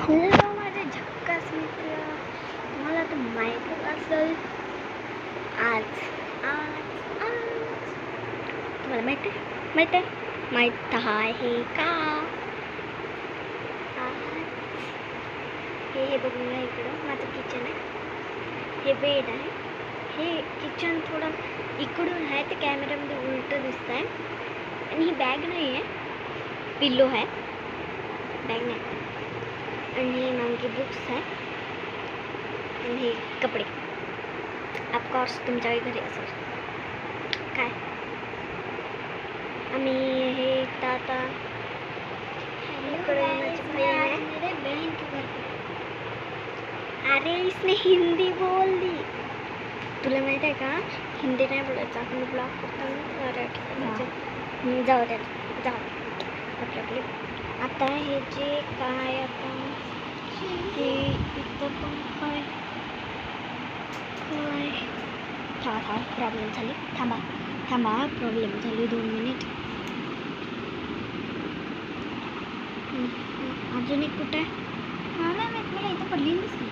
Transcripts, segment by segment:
Hello माझे झक्कास मित्र, मला तर माहीत असेल आज आज आज तुम्हाला माहीत आहे का? हे बघून घ्या, इकडं माझं किचन आहे, हे बेड आहे, हे किचन थोडं इकडून आहे, ते कॅमेऱ्यामध्ये उलटं दिसत आहे. आणि ही बॅग नाही आहे, पिल्लो आहे, बॅग नाही. आणि मागे बुक्स आहे आणि हे कपडे. ऑफकोर्स तुमच्या घरी असेल. काय आम्ही हे आता अरे इसने हिंदी बोल दी. तुला माहित आहे का, हिंदी नाही बोलायचं. आपण ब्लॉग करताना मराठी जाऊ द्या आपले. आता हे जे काय आता हे इथं पण काय प्रॉब्लेम झाली. थांबा प्रॉब्लेम झाली, 2 मिनिट. अजून एक कुठे आहे? मला इथं पडली दिसली.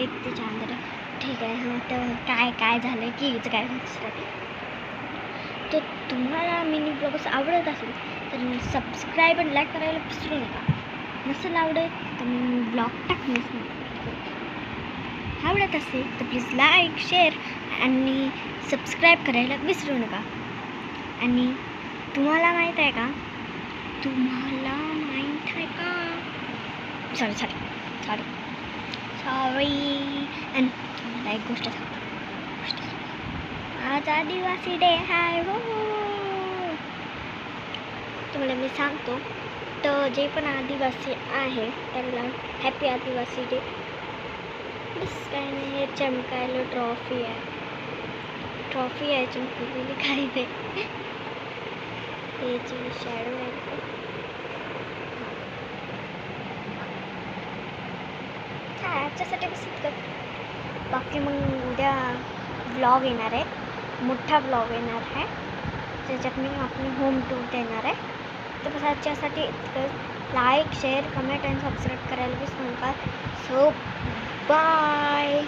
एक त्याच्या अंदर. ठीक आहे. हां, तर काय झालं की हिचं काय तर तुम्हाला मिनी ब्लॉग्स आवडत असेल तर सबस्क्राईब आणि लाईक करायला विसरू नका. नसेल आवडत तर मी ब्लॉग टाकणंच नाही. आवडत असेल तर प्लीज लाईक, शेअर आणि सबस्क्राईब करायला विसरू नका. आणि तुम्हाला माहीत आहे का, सॉरी आणि तुम्हाला एक गोष्ट सांगतो. आज आदिवासी डे आहे हो. तुम्हाला मी सांगतो, तर जे पण आदिवासी आहे त्यांना हॅपी आदिवासी डे. बस काय नाही, हे चमकायला ट्रॉफी आहे चमकलेली, काही नाही. हे जी शॅडो आहे ह्याच्यासाठी बस इतकं. बाकी मग उद्या ब्लॉग येणार आहे, मोठा ब्लॉग येणार आहे, ज्याच्यात मी आपली होम टूर देणार आहे. तर बस ह्याच्यासाठी इतकं. लाईक, शेअर, कमेंट आणि सबस्क्राईब करायला विसरू नका. So bye.